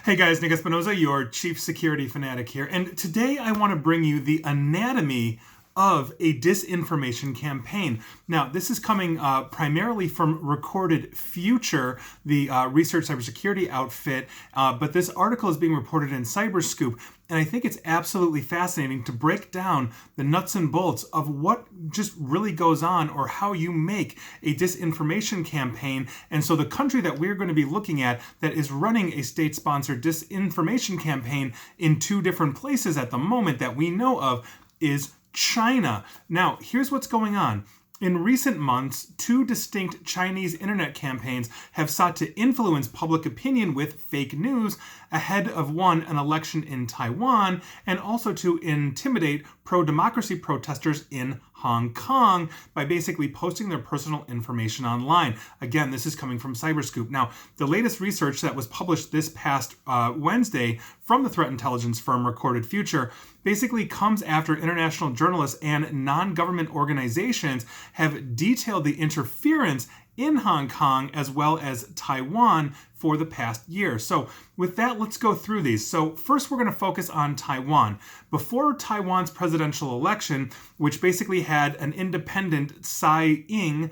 Hey guys, Nick Espinoza, your chief security fanatic here, and today I want to bring you the anatomy of a disinformation campaign. Now, this is coming primarily from Recorded Future, the research cybersecurity outfit, but this article is being reported in Cyberscoop, and I think it's absolutely fascinating to break down the nuts and bolts of what just really goes on or how you make a disinformation campaign. And so the country that we're going to be looking at that is running a state-sponsored disinformation campaign in two different places at the moment that we know of is China. Now, here's what's going on. In recent months, two distinct Chinese internet campaigns have sought to influence public opinion with fake news ahead of an election in Taiwan, and also to intimidate pro-democracy protesters in Hong Kong by basically posting their personal information online. Again, this is coming from Cyberscoop. Now, the latest research that was published this past Wednesday from the threat intelligence firm Recorded Future basically comes after international journalists and non-government organizations have detailed the interference in Hong Kong as well as Taiwan for the past year. So with that, let's go through these. So first, we're going to focus on Taiwan. Before Taiwan's presidential election, which basically had an independent Tsai Ing-wen,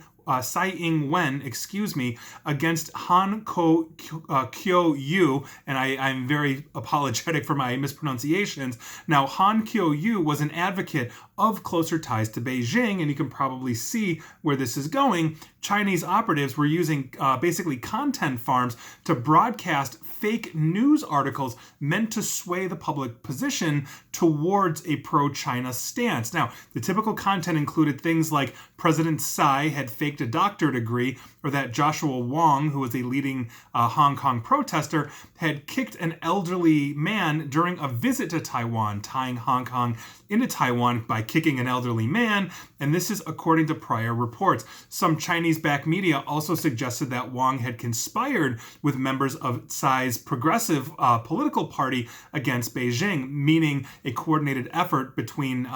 against Han Kuo-yu, and I'm very apologetic for my mispronunciations. Now, Han Kuo-yu was an advocate of closer ties to Beijing, and you can probably see where this is going. Chinese operatives were using basically content farms to broadcast fake news articles meant to sway the public position towards a pro-China stance. Now, the typical content included things like President Tsai had faked a doctorate degree, or that Joshua Wong, who was a leading Hong Kong protester, had kicked an elderly man during a visit to Taiwan, tying Hong Kong into Taiwan by kicking an elderly man, and this is according to prior reports. Some Chinese-backed media also suggested that Wong had conspired with members of Tsai's progressive political party against Beijing, meaning a coordinated effort between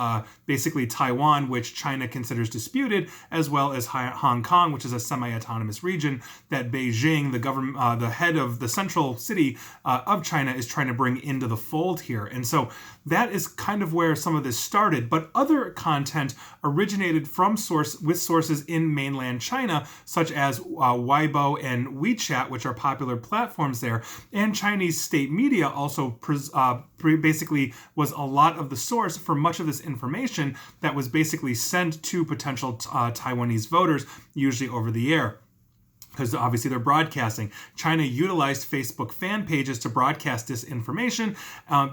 basically Taiwan, which China considers disputed, as well as Hong Kong, which is a semi-autonomous region that Beijing, the government, the head of the central city of China, is trying to bring into the fold here. And so that is kind of where some of this started. But other content originated from sources in mainland China, such as Weibo and WeChat, which are popular platforms there. And Chinese state media also basically was a lot of the source for much of this information that was basically sent to potential Taiwanese voters, usually over the air, because obviously they're broadcasting. China utilized Facebook fan pages to broadcast disinformation,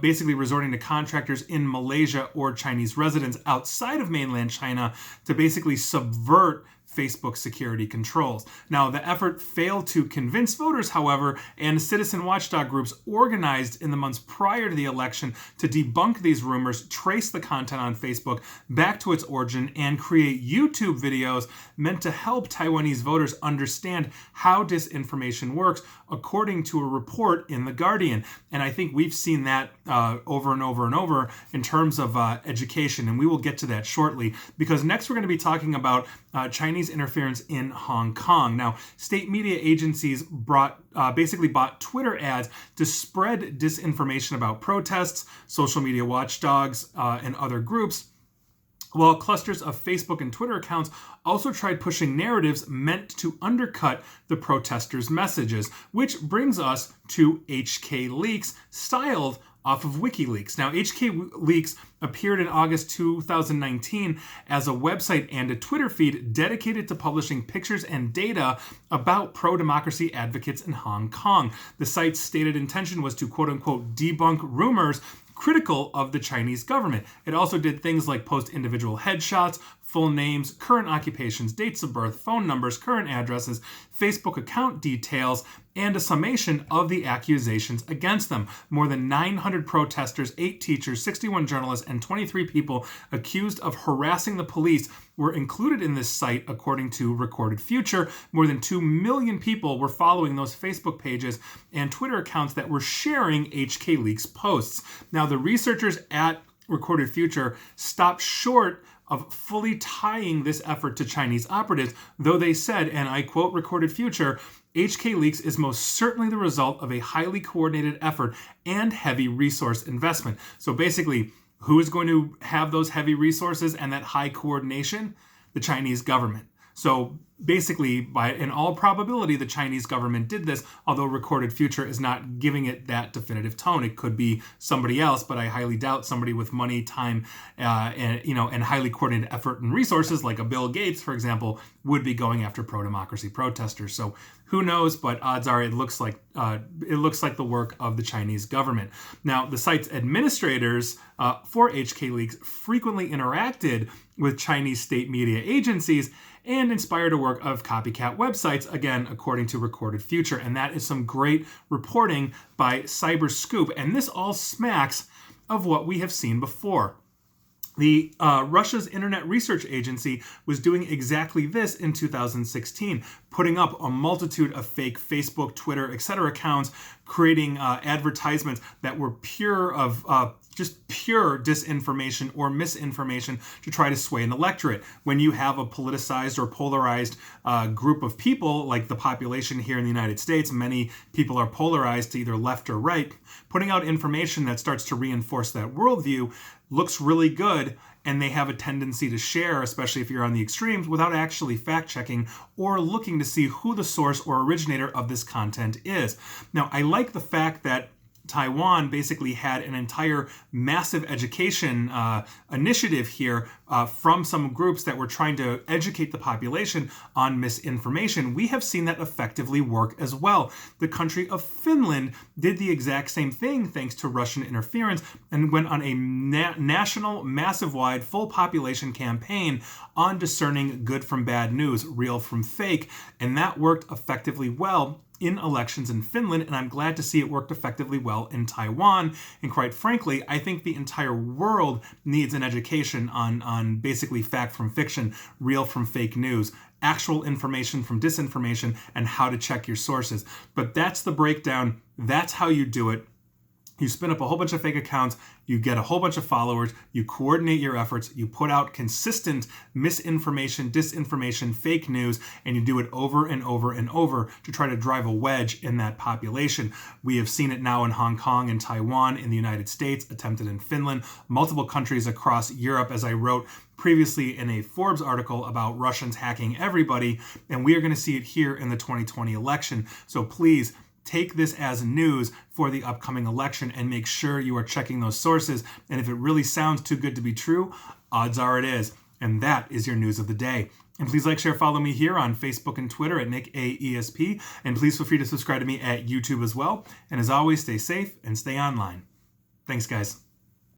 basically resorting to contractors in Malaysia or Chinese residents outside of mainland China to basically subvert Facebook security controls. Now, the effort failed to convince voters, however, and citizen watchdog groups organized in the months prior to the election to debunk these rumors, trace the content on Facebook back to its origin, and create YouTube videos meant to help Taiwanese voters understand how disinformation works, according to a report in The Guardian. And I think we've seen that over and over and over in terms of education, and we will get to that shortly, because next we're going to be talking about Chinese interference in Hong Kong. Now, state media agencies basically bought Twitter ads to spread disinformation about protests, social media watchdogs, and other groups, while clusters of Facebook and Twitter accounts also tried pushing narratives meant to undercut the protesters' messages, which brings us to HK Leaks, styled off of WikiLeaks. Now, HK Leaks appeared in August 2019 as a website and a Twitter feed dedicated to publishing pictures and data about pro-democracy advocates in Hong Kong. The site's stated intention was to quote-unquote debunk rumors critical of the Chinese government. It also did things like post individual headshots, full names, current occupations, dates of birth, phone numbers, current addresses, Facebook account details, and a summation of the accusations against them. More than 900 protesters, 8 teachers, 61 journalists, and 23 people accused of harassing the police were included in this site, according to Recorded Future. More than 2 million people were following those Facebook pages and Twitter accounts that were sharing HK Leaks posts. Now, the researchers at Recorded Future stopped short of fully tying this effort to Chinese operatives, though they said, and I quote Recorded Future, HK Leaks is most certainly the result of a highly coordinated effort and heavy resource investment. So basically, who is going to have those heavy resources and that high coordination? The Chinese government. So basically, in all probability, the Chinese government did this, although Recorded Future is not giving it that definitive tone. It could be somebody else, but I highly doubt somebody with money, time, and highly coordinated effort and resources, like a Bill Gates, for example, would be going after pro-democracy protesters. So who knows? But odds are it looks like the work of the Chinese government. Now, the site's administrators for HK Leaks frequently interacted with Chinese state media agencies and inspired a work of copycat websites, again, according to Recorded Future. And that is some great reporting by Cyberscoop. And this all smacks of what we have seen before. The Russia's Internet Research Agency was doing exactly this in 2016, putting up a multitude of fake Facebook, Twitter, etc. accounts, creating advertisements that were just pure disinformation or misinformation to try to sway an electorate. When you have a politicized or polarized group of people, like the population here in the United States, many people are polarized to either left or right, putting out information that starts to reinforce that worldview looks really good, and they have a tendency to share, especially if you're on the extremes, without actually fact-checking or looking to see who the source or originator of this content is. Now, I like the fact that Taiwan basically had an entire massive education initiative here from some groups that were trying to educate the population on misinformation. We have seen that effectively work as well. The country of Finland did the exact same thing thanks to Russian interference and went on a national, massive-wide, full population campaign on discerning good from bad news, real from fake, and that worked effectively well in elections in Finland, and I'm glad to see it worked effectively well in Taiwan. And quite frankly, I think the entire world needs an education on basically fact from fiction, real from fake news, actual information from disinformation, and how to check your sources. But that's the breakdown. That's how you do it. You spin up a whole bunch of fake accounts, you get a whole bunch of followers, you coordinate your efforts, you put out consistent misinformation, disinformation, fake news, and you do it over and over and over to try to drive a wedge in that population. We have seen it now in Hong Kong and Taiwan, in the United States, attempted in Finland, multiple countries across Europe, as I wrote previously in a Forbes article about Russians hacking everybody, and we are going to see it here in the 2020 election. So please, take this as news for the upcoming election and make sure you are checking those sources. And if it really sounds too good to be true, odds are it is. And that is your news of the day. And please like, share, follow me here on Facebook and Twitter at NickAESP. And please feel free to subscribe to me at YouTube as well. And as always, stay safe and stay online. Thanks, guys.